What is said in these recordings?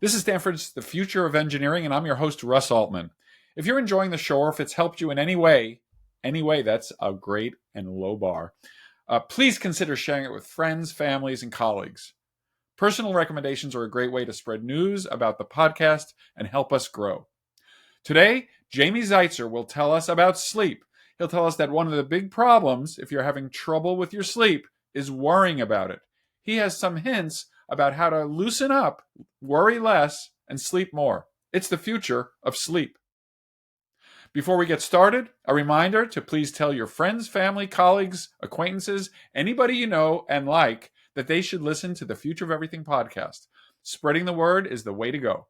This is Stanford's The Future of Engineering, and I'm your host, Russ Altman. If you're enjoying the show or if it's helped you in any way, that's a great and low bar, please consider sharing it with friends, families, and colleagues. Personal recommendations are a great way to spread news about the podcast and help us grow. Today, Jamie Zeitzer will tell us about sleep. He'll tell us that one of the big problems, if you're having trouble with your sleep, is worrying about it. He has some hints about how to loosen up, worry less, and sleep more. It's the future of sleep. Before we get started, a reminder to please tell your friends, family, colleagues, acquaintances, anybody you know and like, that they should listen to the Future of Everything podcast. Spreading the word is the way to go.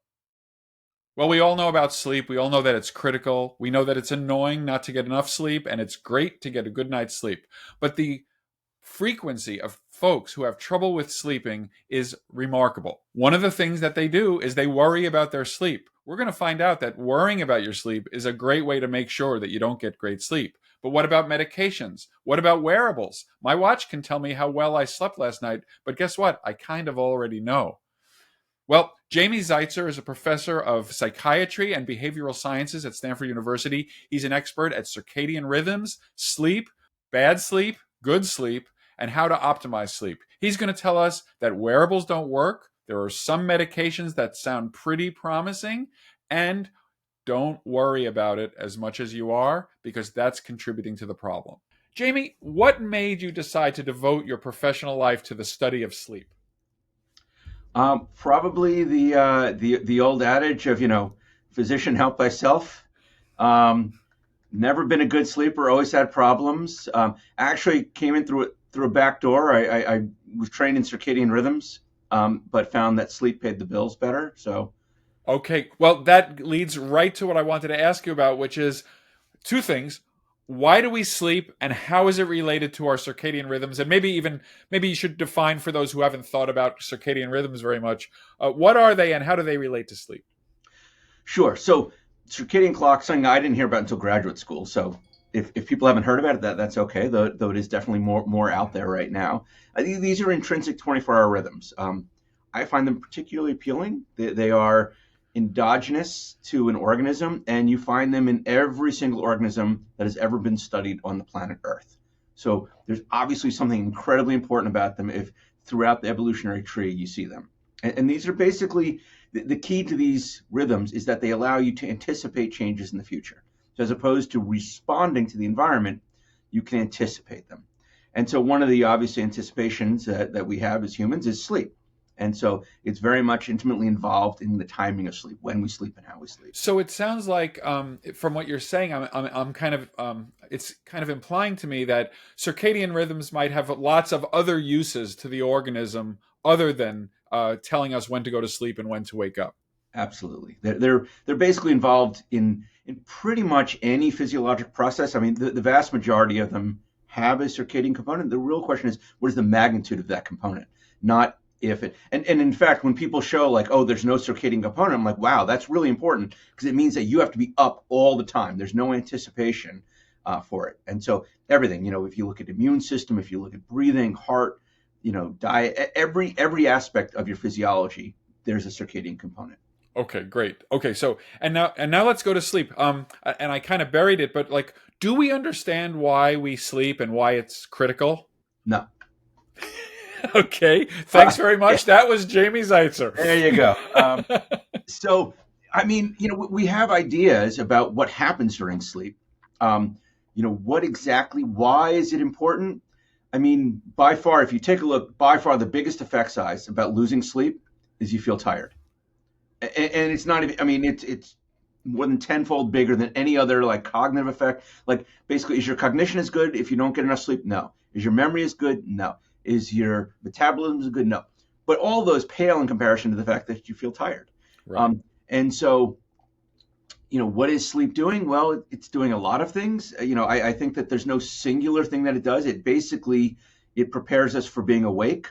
Well, we all know about sleep. We all know that it's critical. We know that it's annoying not to get enough sleep, and it's great to get a good night's sleep. But the frequency of folks who have trouble with sleeping is remarkable. One of the things that they do is they worry about their sleep. We're going to find out that worrying about your sleep is a great way to make sure that you don't get great sleep. But what about medications? What about wearables? My watch can tell me how well I slept last night, but guess what? I kind of already know. Well, Jamie Zeitzer is a professor of psychiatry and behavioral sciences at Stanford University. He's an expert at circadian rhythms, sleep, bad sleep, good sleep, and how to optimize sleep. He's going to tell us that wearables don't work. There are some medications that sound pretty promising, and don't worry about it as much as you are, because that's contributing to the problem. Jamie, what made you decide to devote your professional life to the study of sleep? Probably the old adage of, physician help thyself. Never been a good sleeper, always had problems. Actually came in through a back door. I was trained in circadian rhythms, but found that sleep paid the bills better. So, okay, well, that leads right to what I wanted to ask you about, which is two things. Why do we sleep, and how is it related to our circadian rhythms? And maybe you should define for those who haven't thought about circadian rhythms very much. What are they, and how do they relate to sleep? Sure. So circadian clock, something I didn't hear about until graduate school. So if people haven't heard about it, that's okay, though it is definitely more out there right now. These are intrinsic 24-hour rhythms. I find them particularly appealing. They are endogenous to an organism, and you find them in every single organism that has ever been studied on the planet Earth. So there's obviously something incredibly important about them if throughout the evolutionary tree you see them. And these are basically, the key to these rhythms is that they allow you to anticipate changes in the future. So as opposed to responding to the environment, you can anticipate them. And so one of the obvious anticipations that we have as humans is sleep. And so it's very much intimately involved in the timing of sleep, when we sleep and how we sleep. So it sounds like, from what you're saying, I'm kind of, it's kind of implying to me that circadian rhythms might have lots of other uses to the organism other than telling us when to go to sleep and when to wake up. Absolutely, they're basically involved in pretty much any physiologic process. I mean, the vast majority of them have a circadian component. The real question is, what is the magnitude of that component? Not if it, and in fact, when people show like, oh, there's no circadian component, I'm like, wow, that's really important, because it means that you have to be up all the time. There's no anticipation for it. And so everything, if you look at immune system, if you look at breathing, heart, diet, every aspect of your physiology, there's a circadian component. Okay, great. Okay, so and now let's go to sleep. And I kind of buried it, but like, do we understand why we sleep and why it's critical? No. Okay, thanks very much. Yeah. That was Jamie Zeitzer. There you go. So, I mean, we have ideas about what happens during sleep. What exactly, why is it important? I mean, by far, if you take a look, by far the biggest effect size about losing sleep is you feel tired. And it's not even, I mean, it's more than tenfold bigger than any other like cognitive effect. Like basically, is your cognition as good if you don't get enough sleep? No. Is your memory as good? No. Is your metabolism as good? No. But all those pale in comparison to the fact that you feel tired. Right. And so, what is sleep doing? Well, it's doing a lot of things. I think that there's no singular thing that it does. It prepares us for being awake,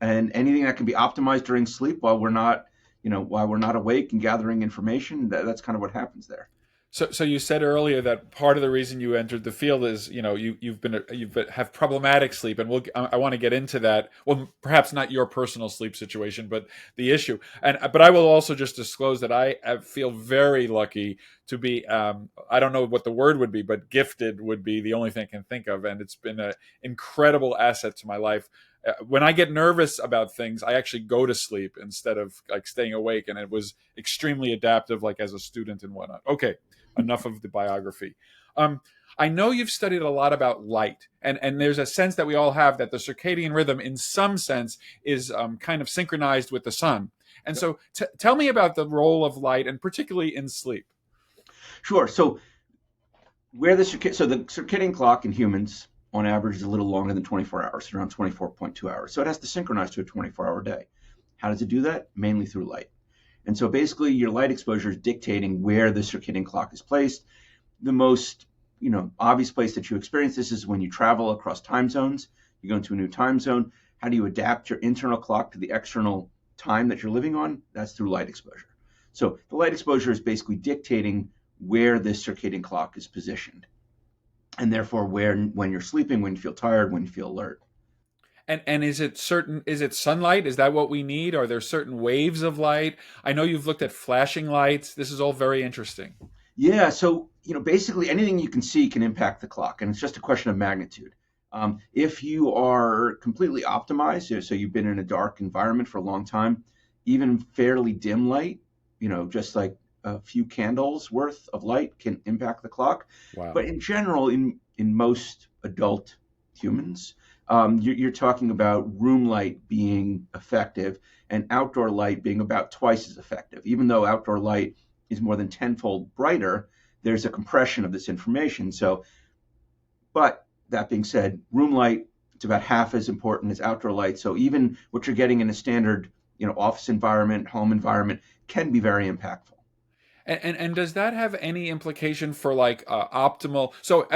and anything that can be optimized during sleep while we're not awake and gathering information, that's kind of what happens there. So you said earlier that part of the reason you entered the field is, have problematic sleep, and I want to get into that. Well, perhaps not your personal sleep situation, but the issue. But I will also just disclose that I feel very lucky to be. I don't know what the word would be, but gifted would be the only thing I can think of, and it's been an incredible asset to my life. When I get nervous about things, I actually go to sleep instead of like staying awake, and it was extremely adaptive, like as a student and whatnot. Okay, enough of the biography. Um, I know you've studied a lot about light, and there's a sense that we all have that the circadian rhythm, in some sense, is kind of synchronized with the sun. And so, tell me about the role of light, and particularly in sleep. Sure. So the circadian clock in humans on average is a little longer than 24 hours, around 24.2 hours. So it has to synchronize to a 24-hour day. How does it do that? Mainly through light. And so basically your light exposure is dictating where the circadian clock is placed. The most, obvious place that you experience this is when you travel across time zones. You go into a new time zone. How do you adapt your internal clock to the external time that you're living on? That's through light exposure. So the light exposure is basically dictating where the circadian clock is positioned, and therefore when you're sleeping, when you feel tired, when you feel alert. And is it sunlight? Is that what we need? Are there certain waves of light? I know you've looked at flashing lights. This is all very interesting. Yeah, so basically anything you can see can impact the clock, and it's just a question of magnitude. If you are completely optimized, so you've been in a dark environment for a long time, even fairly dim light, just like a few candles worth of light can impact the clock. Wow. But in general, in most adult humans, you're talking about room light being effective and outdoor light being about twice as effective. Even though outdoor light is more than tenfold brighter, there's a compression of this information. But that being said, room light, it's about half as important as outdoor light. So even what you're getting in a standard, office environment, home environment can be very impactful. And does that have any implication for like optimal? So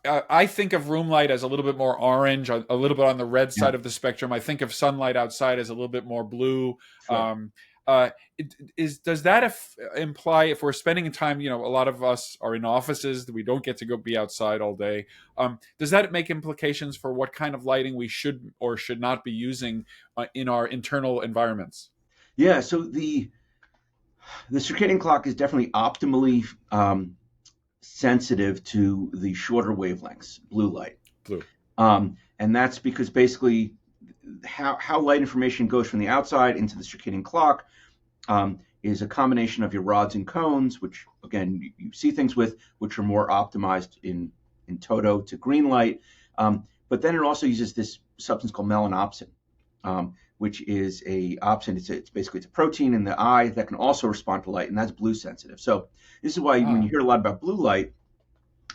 I think of room light as a little bit more orange, a little bit on the red Yeah, side of the spectrum. I think of sunlight outside as a little bit more blue. sure. Does that imply if we're spending time, a lot of us are in offices, we don't get to go be outside all day. Does that make implications for what kind of lighting we should or should not be using in our internal environments? Yeah, so the circadian clock is definitely optimally sensitive to the shorter wavelengths, blue light. Blue. And that's because basically how light information goes from the outside into the circadian clock is a combination of your rods and cones, which again you see things with, which are more optimized in toto to green light. But then it also uses this substance called melanopsin, which is a opsin. It's basically a protein in the eye that can also respond to light, and that's blue sensitive. So this is why when you hear a lot about blue light,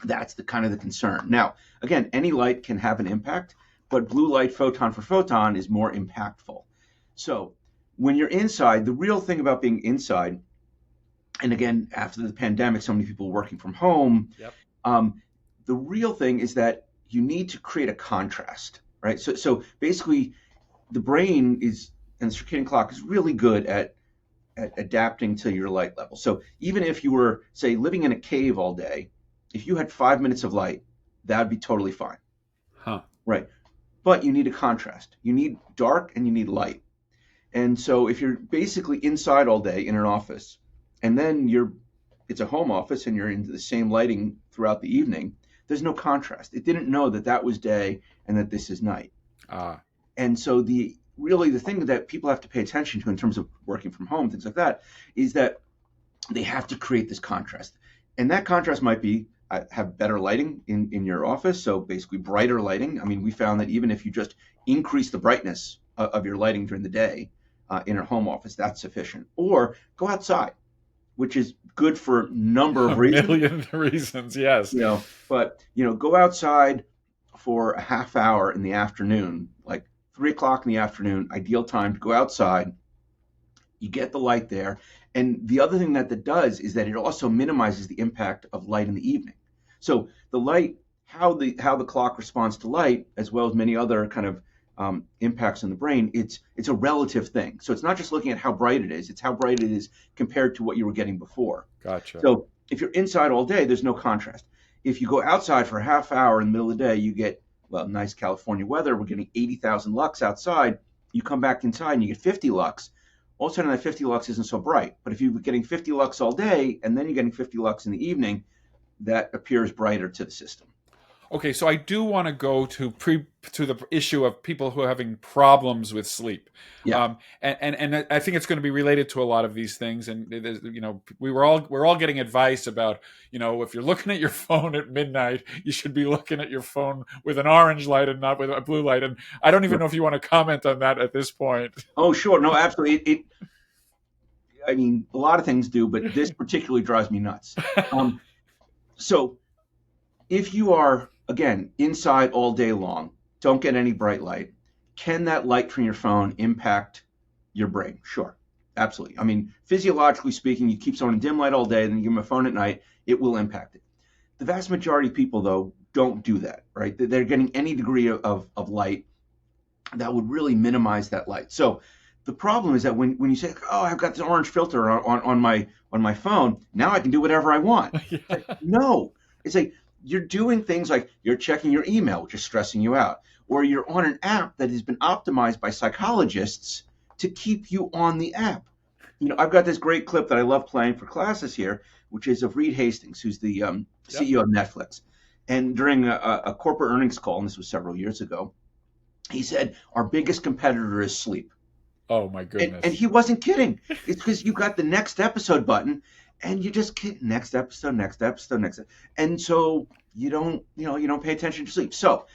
that's the kind of the concern. Now, again, any light can have an impact, but blue light photon for photon is more impactful. So when you're inside, the real thing about being inside, and again, after the pandemic, so many people working from home, Yep. The real thing is that you need to create a contrast, right? So basically, the brain and the circadian clock is really good at adapting to your light level. So even if you were, say, living in a cave all day, if you had 5 minutes of light, that would be totally fine. Huh. Right. But you need a contrast. You need dark and you need light. And so if you're basically inside all day in an office, and then it's a home office and you're into the same lighting throughout the evening, there's no contrast. It didn't know that was day and that this is night. And so the thing that people have to pay attention to in terms of working from home, things like that, is that they have to create this contrast. And that contrast might be have better lighting in your office, so basically brighter lighting. I mean, we found that even if you just increase the brightness of your lighting during the day in a home office, that's sufficient. Or go outside, which is good for a number of reasons. A million reasons, yes. But go outside for a half hour in the afternoon, like 3 o'clock in the afternoon, ideal time to go outside. You get the light there. And the other thing that does is that it also minimizes the impact of light in the evening. So the light, how the clock responds to light, as well as many other kind of impacts on the brain, it's a relative thing. So it's not just looking at how bright it is, it's how bright it is compared to what you were getting before. Gotcha. So If you're inside all day, there's no contrast. If you go outside for a half hour in the middle of the day, you get, well, nice California weather. We're getting 80,000 lux outside. You come back inside and you get 50 lux. All of a sudden, that 50 lux isn't so bright. But if you're getting 50 lux all day and then you're getting 50 lux in the evening, that appears brighter to the system. Okay, so I do want to go to the issue of people who are having problems with sleep. Yeah. And I think it's going to be related to a lot of these things. And we're all getting advice about, if you're looking at your phone at midnight, you should be looking at your phone with an orange light and not with a blue light. And I don't even know if you want to comment on that at this point. Oh, sure. No, absolutely. I mean, a lot of things do, but this particularly drives me nuts. So if you are, again, inside all day long, don't get any bright light, can that light from your phone impact your brain? Sure, absolutely. I mean, physiologically speaking, you keep someone in dim light all day, then you give them a phone at night, it will impact it. The vast majority of people, though, don't do that, right? They're getting any degree of light that would really minimize that light. So the problem is that when you say, oh, I've got this orange filter on my phone, now I can do whatever I want. Yeah. Like, no, it's like, you're doing things like you're checking your email, which is stressing you out, or you're on an app that has been optimized by psychologists to keep you on the app. I've got this great clip that I love playing for classes here, which is of Reed Hastings, who's the CEO of Netflix. And during a corporate earnings call, and this was several years ago, he said, our biggest competitor is sleep. Oh, my goodness. And he wasn't kidding. It's because you got the next episode button, and you just keep next episode. And so you don't pay attention to sleep. So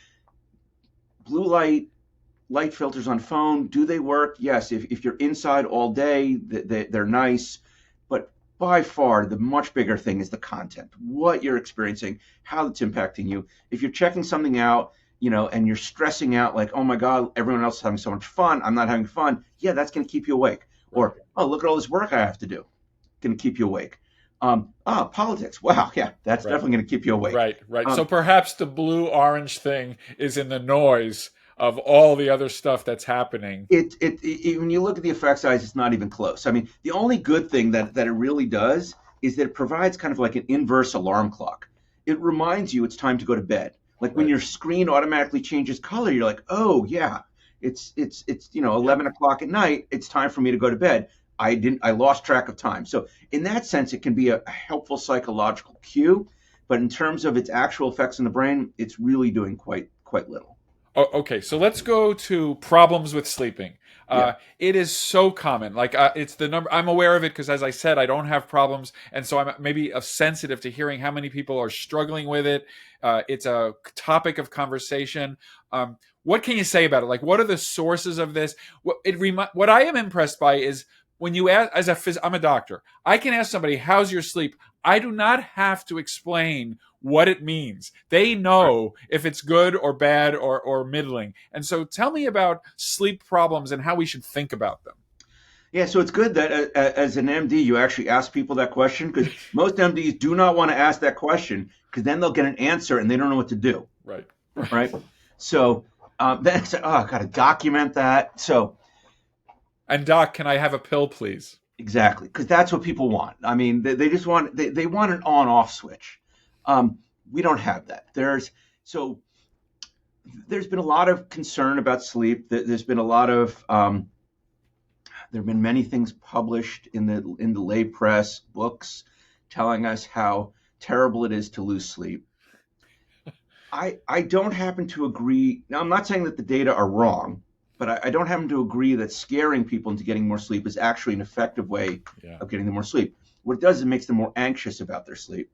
blue light filters on phone, do they work? Yes. If you're inside all day, they're nice. But by far, the much bigger thing is the content, what you're experiencing, how it's impacting you. If you're checking something out, and you're stressing out like, oh my God, everyone else is having so much fun, I'm not having fun. Yeah, that's going to keep you awake. Or, oh, look at all this work I have to do. Going to keep you awake. Politics. Wow. Yeah, that's definitely going to keep you awake. Right. So perhaps the blue-orange thing is in the noise of all the other stuff that's happening. When you look at the effect size, it's not even close. I mean, the only good thing that it really does is that it provides kind of like an inverse alarm clock. It reminds you it's time to go to bed. Like when your screen automatically changes color, you're like, oh yeah, it's 11 o'clock at night. It's time for me to go to bed. I lost track of time. So in that sense, it can be a helpful psychological cue, but in terms of its actual effects on the brain, it's really doing quite little. Oh, okay, so let's go to problems with sleeping. It is so common. Like it's the number. I'm aware of it because, as I said, I don't have problems, and so I'm maybe sensitive to hearing how many people are struggling with it. It's a topic of conversation. What can you say about it? Like, what are the sources of this? What I am impressed by is when you ask, I'm a doctor. I can ask somebody, "How's your sleep?" I do not have to explain what it means. They know if it's good or bad or middling. And so tell me about sleep problems and how we should think about them. Yeah, so it's good that as an MD, you actually ask people that question, because most MDs do not want to ask that question because then they'll get an answer and they don't know what to do. Right. So then it's like, oh, I've got to document that. So. And doc, can I have a pill, please? Exactly, because that's what people want. I mean, they just want they want an on-off switch. We don't have that. There's been a lot of concern about sleep. There's been a lot of there have been many things published in the lay press, books, telling us how terrible it is to lose sleep. I don't happen to agree. Now, I'm not saying that the data are wrong, but I don't happen to agree that scaring people into getting more sleep is actually an effective way of getting them more sleep. What it does is it makes them more anxious about their sleep.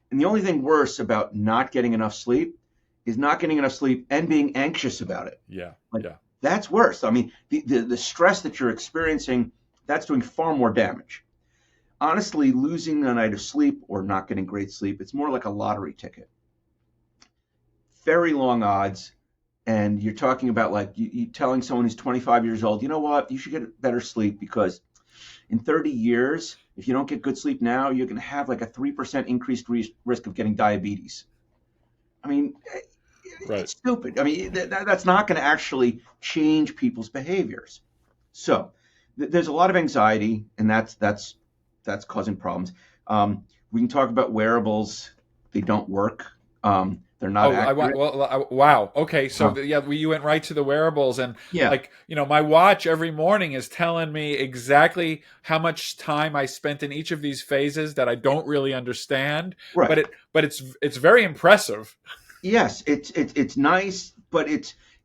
And the only thing worse about not getting enough sleep is not getting enough sleep and being anxious about it. That's worse. I mean, the stress that you're experiencing, that's doing far more damage. Honestly, losing a night of sleep or not getting great sleep, it's more like a lottery ticket. Very long odds. And you're talking about like you telling someone who's 25 years old, you know what, you should get better sleep because in 30 years, if you don't get good sleep now, you're going to have like a 3% increased risk of getting diabetes. I mean, it's stupid. I mean, that's not going to actually change people's behaviors. So there's a lot of anxiety, and that's causing problems. We can talk about wearables. They don't work. They're not Oh, accurate. wow. Okay, so Um, you went right to the wearables, and yeah, like my watch every morning is telling me exactly how much time I spent in each of these phases that I don't really understand, right. but it's very impressive. Yes, it's nice, but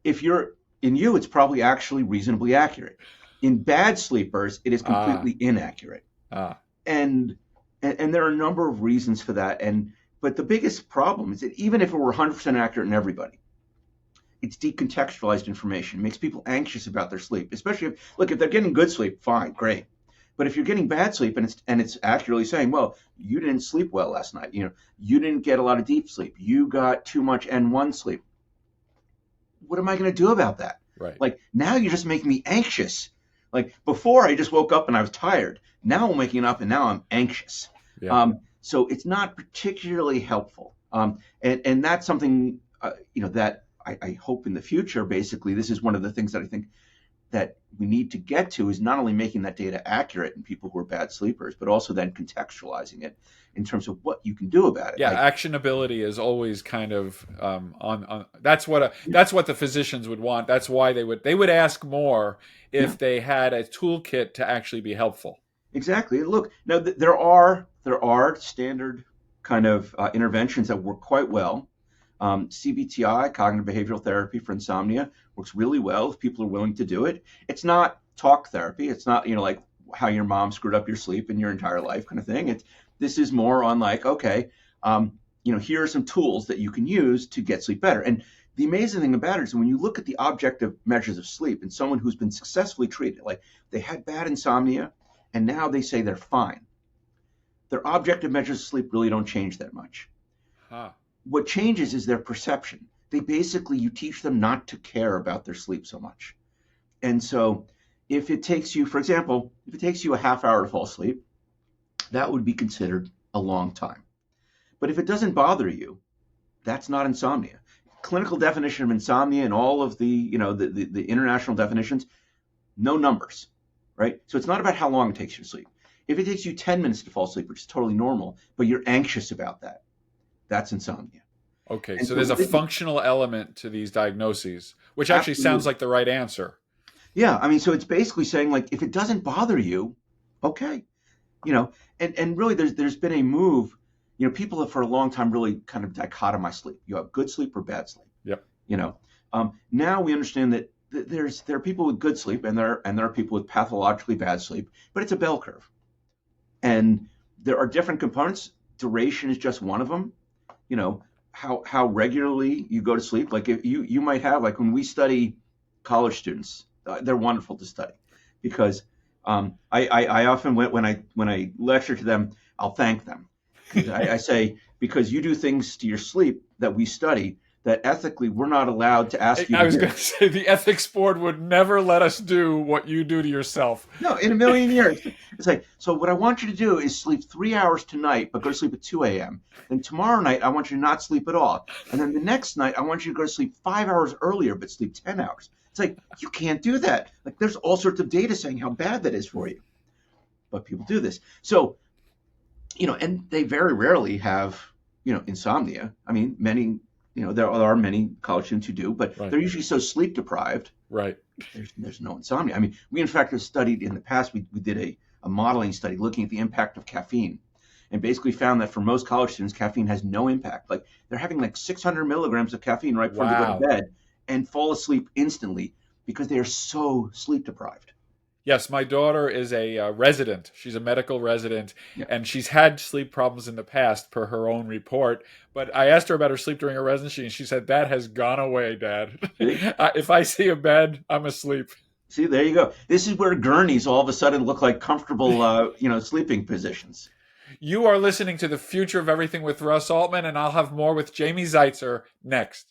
if you're in you, it's probably actually reasonably accurate. In bad sleepers, it is Ah, completely inaccurate, ah, and and there are a number of reasons for that. And but the biggest problem is that even if it were 100% accurate in everybody, it's decontextualized information. It makes people anxious about their sleep, especially if they're getting good sleep, fine, great. But if you're getting bad sleep and it's accurately saying, well, you didn't sleep well last night, you didn't get a lot of deep sleep, you got too much N1 sleep. What am I going to do about that? right. Like now you're just making me anxious. Like before I just woke up and I was tired. Now I'm waking up and now I'm anxious. Yeah. So it's not particularly helpful. And that's something that I hope in the future. Basically, this is one of the things that I think that we need to get to is not only making that data accurate in people who are bad sleepers, but also then contextualizing it in terms of what you can do about it. Yeah, Like, actionability is always kind of on. That's what the physicians would want. That's why they would ask more yeah, if they had a toolkit to actually be helpful. exactly. Look, now there are standard kind of interventions that work quite well. CBTI, cognitive behavioral therapy for insomnia, works really well if people are willing to do it. It's not talk therapy. It's not like how your mom screwed up your sleep in your entire life kind of thing. This is more on like, okay, here are some tools that you can use to get sleep better. And the amazing thing about it is when you look at the objective measures of sleep in someone who's been successfully treated, like they had bad insomnia and now they say they're fine, their objective measures of sleep really don't change that much. Huh. What changes is their perception. You teach them not to care about their sleep so much. And so if it takes you, for example, if it takes you a half hour to fall asleep, that would be considered a long time. But if it doesn't bother you, that's not insomnia. Clinical definition of insomnia and all of the international definitions, no numbers, right? So it's not about how long it takes you to sleep. If it takes you 10 minutes to fall asleep, which is totally normal, but you're anxious about that, that's insomnia. Okay, And so so there's a functional element to these diagnoses, which actually sounds absolutely. like the right answer. Yeah, I mean, so it's basically saying like if it doesn't bother you, okay, you know, and really there's been a move, people have for a long time really kind of dichotomized sleep. You have good sleep or bad sleep, Yep. you know. Now we understand that there are people with good sleep and there are people with pathologically bad sleep, but it's a bell curve, and there are different components. Duration is just one of them. You know, how regularly you go to sleep. Like if you might have like when we study college students, they're wonderful to study because I often when I lecture to them, I'll thank them because I say because you do things to your sleep that we study that ethically we're not allowed to ask you I to was do. going to say the ethics board would never let us do what you do to yourself. No, in a million years. It's like, so what I want you to do is sleep 3 hours tonight, but go to sleep at 2 a.m. Then tomorrow night, I want you to not sleep at all. And then the next night, I want you to go to sleep 5 hours earlier, but sleep 10 hours. It's like, you can't do that. Like, there's all sorts of data saying how bad that is for you. But people do this. So, and they very rarely have, insomnia. I mean, there are many college students who do, but Right. they're usually so sleep deprived Right. there's no insomnia. I mean, we in fact have studied in the past. We did a modeling study looking at the impact of caffeine, and basically found that for most college students, caffeine has no impact. Like they're having like 600 milligrams of caffeine right before they go to Wow. bed and fall asleep instantly because they are so sleep deprived. Yes, my daughter is a resident. She's a medical resident, Yeah. and she's had sleep problems in the past, per her own report. But I asked her about her sleep during her residency, and she said that has gone away, Dad. See, If I see a bed, I'm asleep. see, there you go. This is where gurneys all of a sudden look like comfortable, sleeping positions. You are listening to The Future of Everything with Russ Altman, and I'll have more with Jamie Zeitzer next.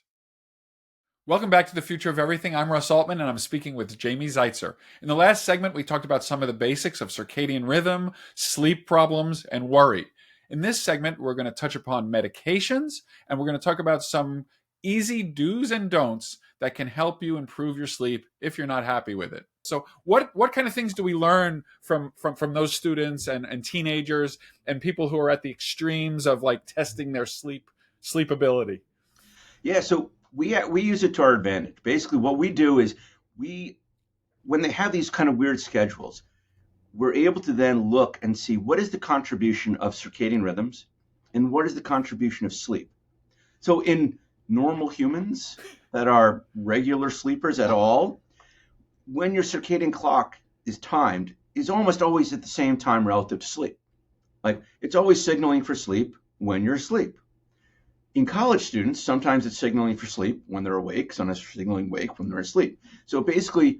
Welcome back to The Future of Everything. I'm Russ Altman, and I'm speaking with Jamie Zeitzer. In the last segment, we talked about some of the basics of circadian rhythm, sleep problems, and worry. In this segment, we're going to touch upon medications, and we're going to talk about some easy do's and don'ts that can help you improve your sleep if you're not happy with it. So what kind of things do we learn from those students and teenagers and people who are at the extremes of like testing their sleep ability? Yeah, so we use it to our advantage. Basically, what we do is we when they have these kind of weird schedules, we're able to then look and see what is the contribution of circadian rhythms and what is the contribution of sleep. So in normal humans that are regular sleepers at all, when your circadian clock is timed, is almost always at the same time relative to sleep. Like it's always signaling for sleep when you're asleep. In college students, sometimes it's signaling for sleep when they're awake, sometimes it's signaling wake when they're asleep. So basically,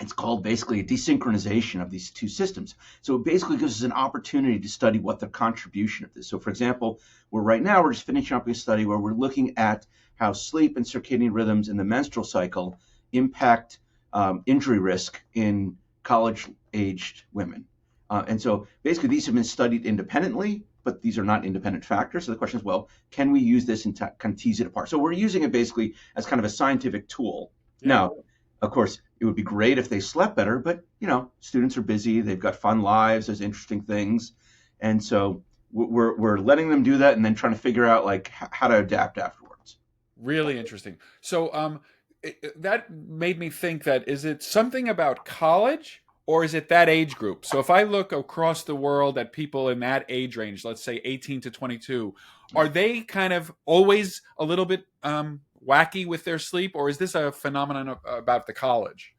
it's called basically a desynchronization of these two systems. So it basically gives us an opportunity to study what the contribution of this. So for example, we're just finishing up a study where we're looking at how sleep and circadian rhythms in the menstrual cycle impact injury risk in college-aged women. And so basically these have been studied independently, but these are not independent factors. So the question is, well, can we use this and kind of tease it apart? So we're using it basically as kind of a scientific tool. Yeah. Now, of course, it would be great if they slept better, but students are busy, they've got fun lives, there's interesting things. And so we're letting them do that and then trying to figure out like how to adapt afterwards. Really interesting. So that made me think that is it something about college or is it that age group? So if I look across the world at people in that age range, let's say 18 to 22, are they kind of always a little bit wacky with their sleep, or is this a phenomenon about the college?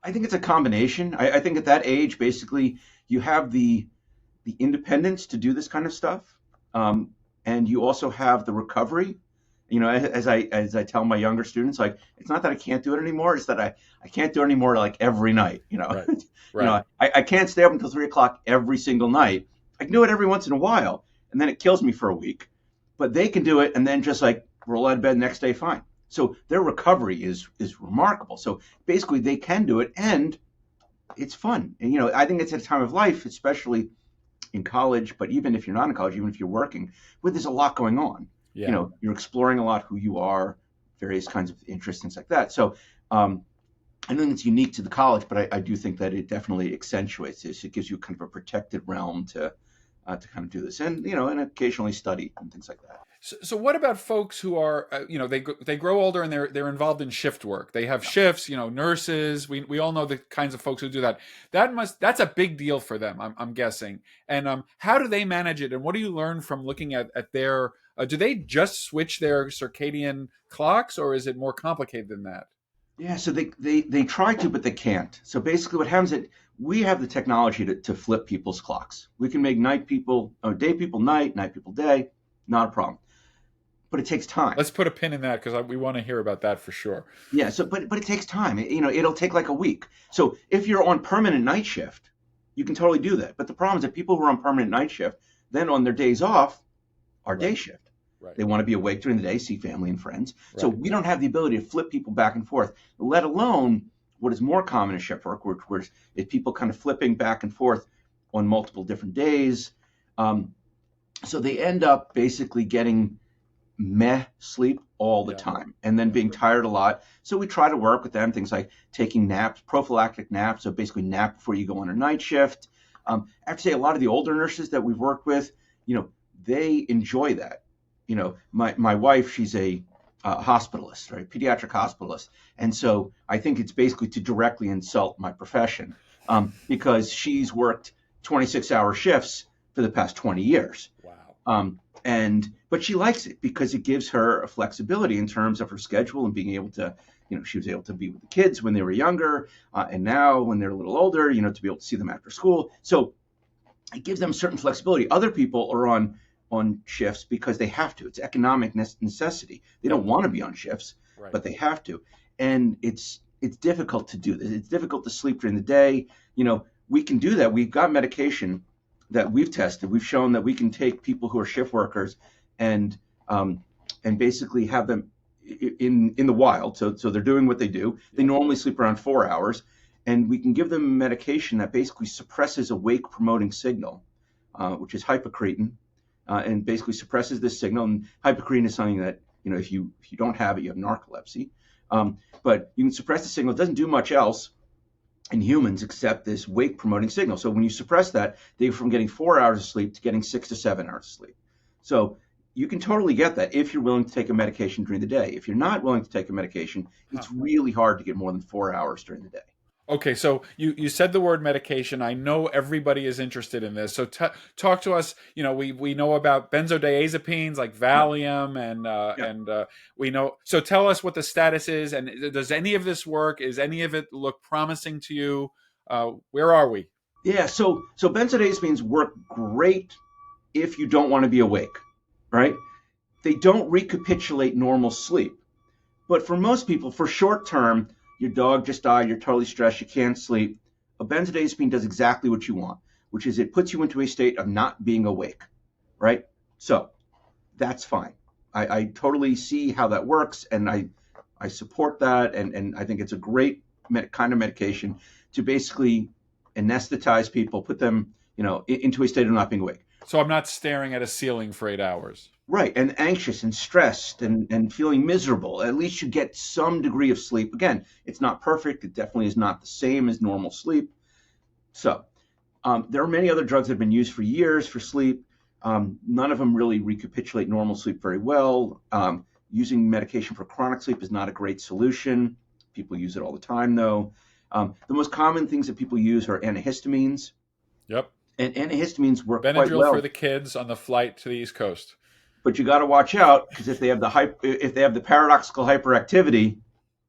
I think it's a combination. I think at that age, basically, you have the independence to do this kind of stuff, and you also have the recovery. As I tell my younger students, like it's not that I can't do it anymore; it's that I can't do it anymore like every night. Right. Right. I can't stay up until 3 o'clock every single night. I can do it every once in a while, and then it kills me for a week. But they can do it, and then just like roll out of bed the next day, fine. So their recovery is remarkable. So basically, they can do it, and it's fun. And I think it's at a time of life, especially in college, but even if you're not in college, even if you're working, where there's a lot going on. Yeah. You're exploring a lot who you are, various kinds of interests, things like that. So I don't think it's unique to the college, but I do think that it definitely accentuates this. It gives you kind of a protected realm to kind of do this, and and occasionally study and things like that. So what about folks who are, they grow older and they're involved in shift work. They have shifts, nurses. We all know the kinds of folks who do that. That's a big deal for them, I'm guessing. And how do they manage it? And what do you learn from looking at their? Do they just switch their circadian clocks, or is it more complicated than that? Yeah, so they try to, but they can't. So basically, what happens is we have the technology to flip people's clocks. We can make day people night people day, not a problem. But it takes time. Let's put a pin in that because we want to hear about that for sure. Yeah. So, but it takes time. It'll take like a week. So if you're on permanent night shift, you can totally do that. But the problem is that people who are on permanent night shift, then on their days off, are day shift. Right. They want to be awake during the day, see family and friends. Right. So we don't have the ability to flip people back and forth. Let alone what is more common in shift work, where it's people kind of flipping back and forth on multiple different days. So they end up basically getting meh sleep all the time and then being tired a lot. So we try to work with them, things like taking naps, prophylactic naps, so basically nap before you go on a night shift. I have to say a lot of the older nurses that we've worked with, they enjoy that. My wife, she's a hospitalist, right? Pediatric hospitalist. And so I think it's basically to directly insult my profession because she's worked 26-hour shifts for the past 20 years. Wow. But she likes it because it gives her a flexibility in terms of her schedule and being able to, she was able to be with the kids when they were younger, and now when they're a little older, to be able to see them after school. So it gives them a certain flexibility. Other people are on shifts because they have to. It's economic necessity. They don't want to be on shifts, right, but they have to. And it's difficult to do this. It's difficult to sleep during the day. We can do that. We've got medication that we've tested. We've shown that we can take people who are shift workers and basically have them in the wild. So they're doing what they do. They normally sleep around 4 hours, and we can give them medication that basically suppresses a wake promoting signal, which is hypocretin, and basically suppresses this signal. And hypocretin is something that, if you don't have it, you have narcolepsy. But you can suppress the signal. It doesn't do much else. in humans accept this wake promoting signal. So when you suppress that, they go from getting 4 hours of sleep to getting 6 to 7 hours of sleep. So you can totally get that if you're willing to take a medication during the day. If you're not willing to take a medication, Huh. it's really hard to get more than 4 hours during the day. Okay, so you said the word medication. I know everybody is interested in this. So talk to us. We know about benzodiazepines like Yep. Valium, Yep. and we know. So tell us what the status is, and does any of this work? Is any of it look promising to you? Where are we? Yeah. So benzodiazepines work great if you don't want to be awake, right? They don't recapitulate normal sleep. But for most people, for short term, your dog just died, you're totally stressed, you can't sleep. A benzodiazepine does exactly what you want, which is it puts you into a state of not being awake, right? So that's fine. I totally see how that works, and I support that, and I think it's a great kind of medication to basically anesthetize people, put them, into a state of not being awake. So I'm not staring at a ceiling for 8 hours. Right, and anxious and stressed and feeling miserable. At least you get some degree of sleep. Again, it's not perfect. It definitely is not the same as normal sleep. So there are many other drugs that have been used for years for sleep. None of them really recapitulate normal sleep very well. Using medication for chronic sleep is not a great solution. People use it all the time, though. The most common things that people use are antihistamines, Yep. and antihistamines work quite Benadryl for well. the kids on the flight to the East Coast. But you got to watch out because if they have the paradoxical hyperactivity,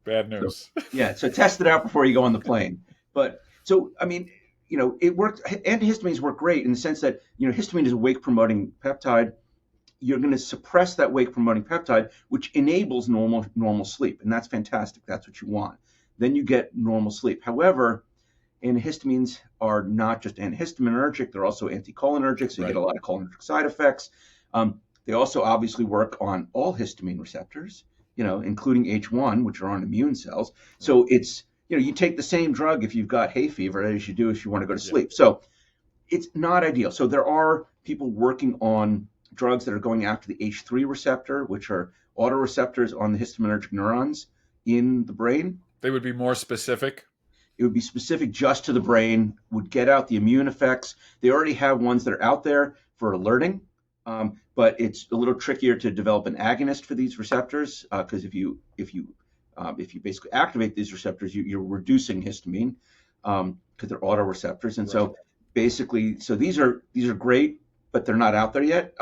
Bad so news. yeah, so test it out before you go on the plane. But so I mean, it works. Antihistamines work great in the sense that histamine is a wake promoting peptide. You're going to suppress that wake promoting peptide, which enables normal sleep, and that's fantastic. That's what you want. Then you get normal sleep. However, antihistamines are not just antihistaminergic; they're also anticholinergic, so you get Right. a lot of cholinergic side effects. They also obviously work on all histamine receptors, including H1, which are on immune cells. Right. So it's, you take the same drug if you've got hay fever as you do if you want to go to Yeah. sleep. So it's not ideal. So there are people working on drugs that are going after the H3 receptor, which are autoreceptors on the histaminergic neurons in the brain. They would be more specific. It would be specific just to the brain, would get out the immune effects. They already have ones that are out there for alerting, but it's a little trickier to develop an agonist for these receptors because if you basically activate these receptors, you're reducing histamine because they're autoreceptors, and Right. so basically, so these are great, but they're not out there yet.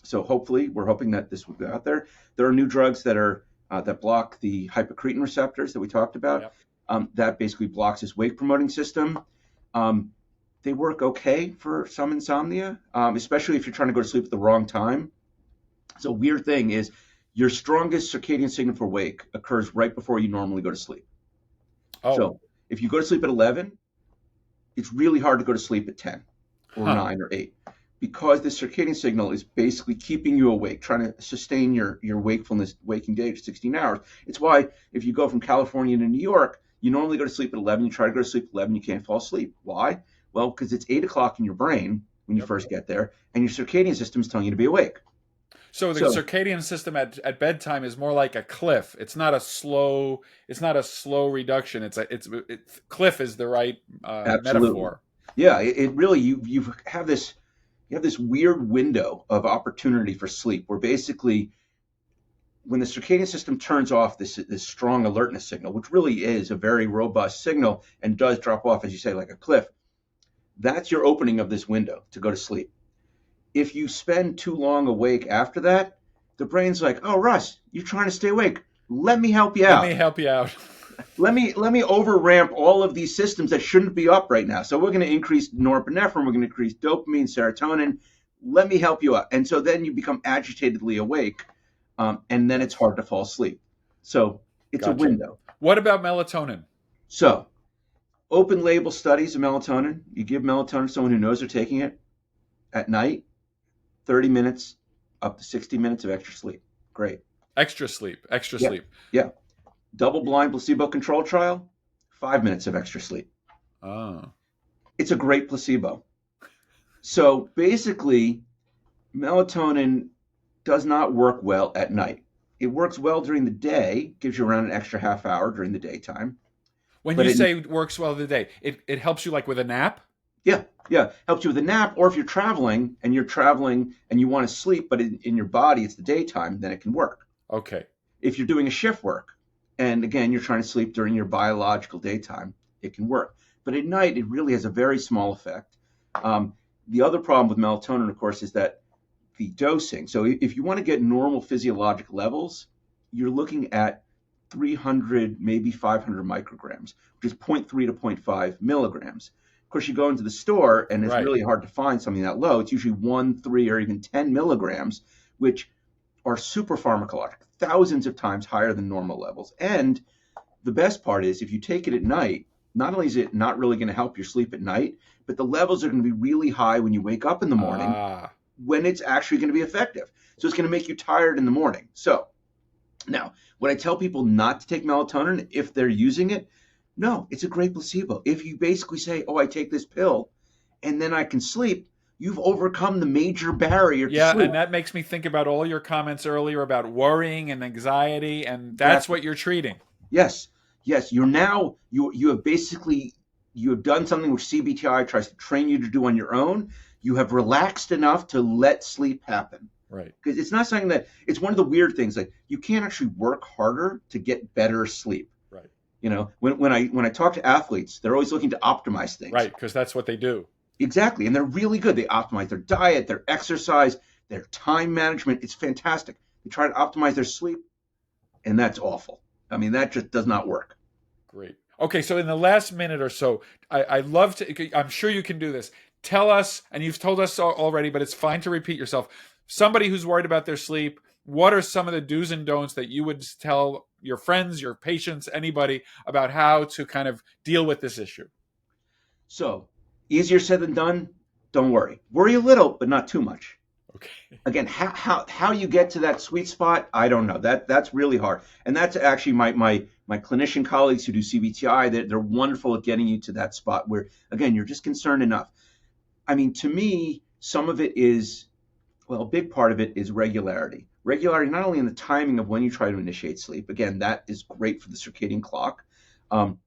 So hopefully, we're hoping that this will be out there. There are new drugs that block the hypocretin receptors that we talked about. Yep. That basically blocks this wake promoting system. Um, they work okay for some insomnia, especially if you're trying to go to sleep at the wrong time. So weird thing is your strongest circadian signal for wake occurs right before you normally go to sleep. Oh. So if you go to sleep at 11, it's really hard to go to sleep at 10 or Huh. 9 or 8 because the circadian signal is basically keeping you awake, trying to sustain your wakefulness, waking day to 16 hours. It's why if you go from California to New York, you normally go to sleep at 11. You try to go to sleep at 11, you can't fall asleep. Why? Well, because it's 8 o'clock in your brain when you Yep. first get there, and your circadian system is telling you to be awake. So the So circadian system at bedtime is more like a cliff. It's not a slow. It's not a slow reduction. It's cliff is the right absolutely, metaphor. yeah, it really you have this weird window of opportunity for sleep where basically when the circadian system turns off this strong alertness signal, which really is a very robust signal and does drop off, as you say, like a cliff, that's your opening of this window to go to sleep. If you spend too long awake after that, the brain's like, oh, Russ, you're trying to stay awake. Let me help you Let me out. help you out. Let me over ramp all of these systems that shouldn't be up right now. So we're going to increase norepinephrine, we're going to increase dopamine, serotonin. Let me help you out. And so then you become agitatedly awake, and then it's hard to fall asleep. So it's a Gotcha. window. What about melatonin? So open label studies of melatonin. You give melatonin to someone who knows they're taking it at night, 30 minutes up to 60 minutes of extra sleep. Great. Extra sleep. Extra Yeah. sleep. Yeah. Double blind placebo control trial, 5 minutes of extra sleep. Oh. It's a great placebo. So basically, melatonin does not work well at night. It works well during the day, gives you around an extra half hour during the daytime. When But you it say works well the day, it helps you like with a nap? Yeah, helps you with a nap, or if you're traveling and you want to sleep, but in your body it's the daytime, then it can work. Okay. If you're doing a shift work, and again you're trying to sleep during your biological daytime, it can work. But at night, it really has a very small effect. The other problem with melatonin, of course, is that the dosing. So if you want to get normal physiologic levels, you're looking at 300, maybe 500 micrograms, which is zero point 0.3 to zero point 0.5 milligrams. Of course, you go into the store and it's Right. really hard to find something that low. It's usually 1, 3, or even 10 milligrams, which are super pharmacologic, thousands of times higher than normal levels. And the best part is if you take it at night, not only is it not really going to help your sleep at night, but the levels are going to be really high when you wake up in the morning, Ah. when it's actually going to be effective. So it's going to make you tired in the morning. So now, when I tell people not to take melatonin if they're using it, no, it's a great placebo. If you basically say, oh, I take this pill and then I can sleep, you've overcome the major barrier to Yeah, sleep. and that makes me think about all your comments earlier about worrying and anxiety, and that's Exactly. what you're treating. Yes. Yes. You're now, you have basically, you have done something which CBTI tries to train you to do on your own. You have relaxed enough to let sleep happen. Right. Because it's not something that, it's one of the weird things, like you can't actually work harder to get better sleep. Right. When I talk to athletes, they're always looking to optimize things. Right, because that's what they do. Exactly, and they're really good. They optimize their diet, their exercise, their time management. It's fantastic. They try to optimize their sleep, and that's awful. I mean, that just does not work. Great. Okay, so in the last minute or so, I love to, I'm sure you can do this. Tell us, and you've told us already, but it's fine to repeat yourself. Somebody who's worried about their sleep, what are some of the do's and don'ts that you would tell your friends, your patients, anybody about how to kind of deal with this issue? So, easier said than done. Don't worry. Worry a little, but not too much. Okay. Again, how you get to that sweet spot, I don't know. That's really hard, and that's actually my clinician colleagues who do CBTI. They're wonderful at getting you to that spot where, again, you're just concerned enough. I mean, to me, some of it is, well, a big part of it is regularity. Regularity, not only in the timing of when you try to initiate sleep. Again, that is great for the circadian clock, um,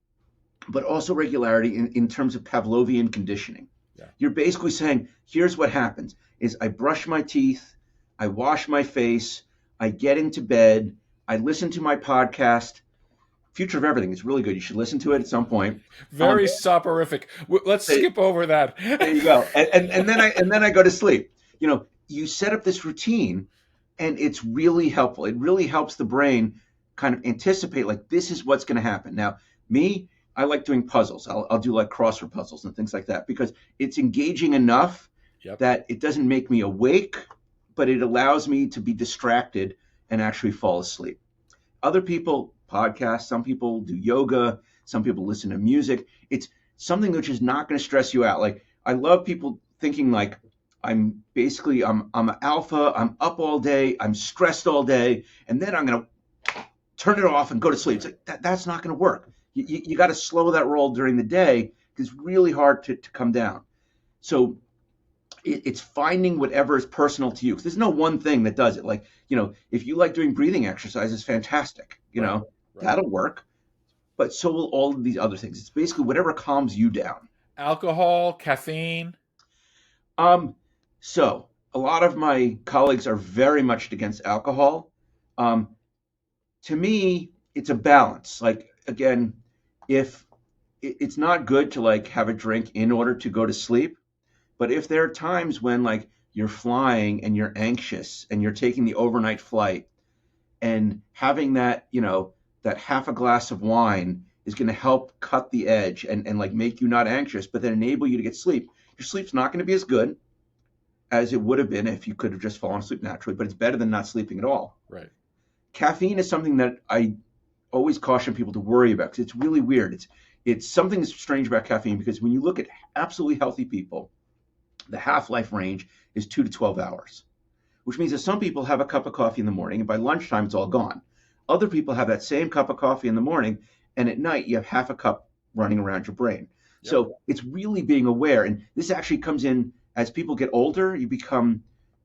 but also regularity in terms of Pavlovian conditioning. Yeah. You're basically saying, here's what happens is I brush my teeth, I wash my face, I get into bed, I listen to my podcast. Future of Everything is really good. You should listen to it at some point. Very soporific. Let's skip over that. There you go. And then I go to sleep. You set up this routine, and it's really helpful. It really helps the brain kind of anticipate, like, this is what's going to happen. Now, me, I like doing puzzles. I'll do like crossword puzzles and things like that because it's engaging enough Yep. that it doesn't make me awake, but it allows me to be distracted and actually fall asleep. Other people podcast, some people do yoga, some people listen to music. It's something which is not going to stress you out. Like, I love people thinking like I'm an alpha, I'm up all day, I'm stressed all day, and then I'm going to turn it off and go to sleep. It's like that's not going to work. You got to slow that roll during the day because it's really hard to come down. So it's finding whatever is personal to you. 'Cause there's no one thing that does it. Like, if you like doing breathing exercises, fantastic. Right. That'll work. But so will all of these other things. It's basically whatever calms you down. Alcohol, caffeine. So a lot of my colleagues are very much against alcohol. To me, it's a balance. Like, again, if it's not good to like have a drink in order to go to sleep, but if there are times when like you're flying and you're anxious and you're taking the overnight flight and having that half a glass of wine is going to help cut the edge and like make you not anxious, but then enable you to get sleep. Your sleep's not going to be as good as it would have been if you could have just fallen asleep naturally, but it's better than not sleeping at all. Right. Caffeine is something that I always caution people to worry about because it's really weird. It's something that's strange about caffeine because when you look at absolutely healthy people, the half-life range is 2 to 12 hours, which means that some people have a cup of coffee in the morning and by lunchtime it's all gone. Other people have that same cup of coffee in the morning and at night you have half a cup running around your brain. Yep. So it's really being aware. And this actually comes in as people get older,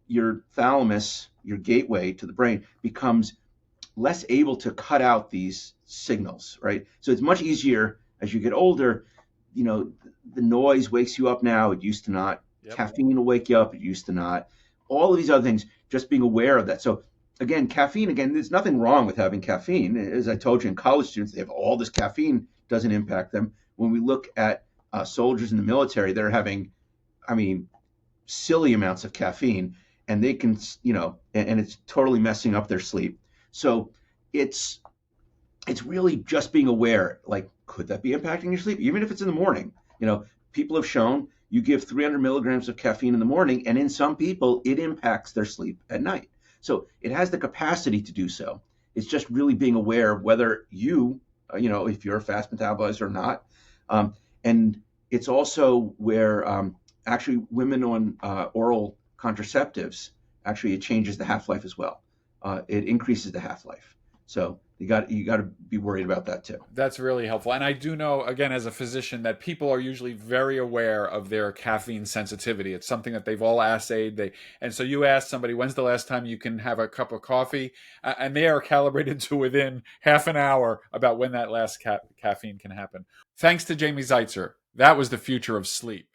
your thalamus, your gateway to the brain becomes less able to cut out these signals, right? So it's much easier As you get older, the noise wakes you up now. It used to not. Yep. Caffeine will wake you up. It used to not. All of these other things, just being aware of that. So again, caffeine, there's nothing wrong with having caffeine. As I told you, in college students, they have all this caffeine, doesn't impact them. When we look at soldiers in the military, they're having, silly amounts of caffeine, and they can, and it's totally messing up their sleep. So it's really just being aware, like, could that be impacting your sleep? Even if it's in the morning, people have shown you give 300 milligrams of caffeine in the morning, and in some people, it impacts their sleep at night. So it has the capacity to do so. It's just really being aware of whether if you're a fast metabolizer or not. And it's also where actually women on oral contraceptives, actually it changes the half-life as well. It increases the half-life. So you got to be worried about that too. That's really helpful. And I do know, again, as a physician, that people are usually very aware of their caffeine sensitivity. It's something that they've all assayed. And so you ask somebody, when's the last time you can have a cup of coffee? And they are calibrated to within half an hour about when that last caffeine can happen. Thanks to Jamie Zeitzer. That was the future of sleep.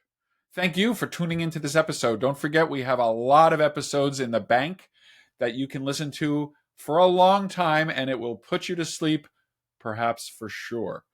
Thank you for tuning into this episode. Don't forget, we have a lot of episodes in the bank that you can listen to for a long time, and it will put you to sleep, perhaps for sure.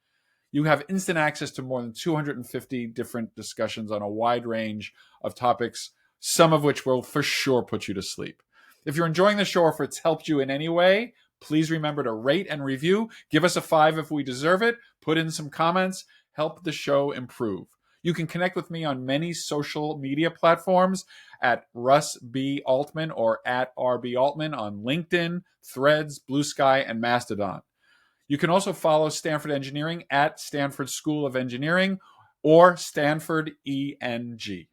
You have instant access to more than 250 different discussions on a wide range of topics, some of which will for sure put you to sleep. If you're enjoying the show, or if it's helped you in any way, please remember to rate and review. Give us a 5 if we deserve it. Put in some comments. Help the show improve. You can connect with me on many social media platforms at Russ B. Altman or at RB Altman on LinkedIn, Threads, Blue Sky, and Mastodon. You can also follow Stanford Engineering at Stanford School of Engineering or Stanford ENG.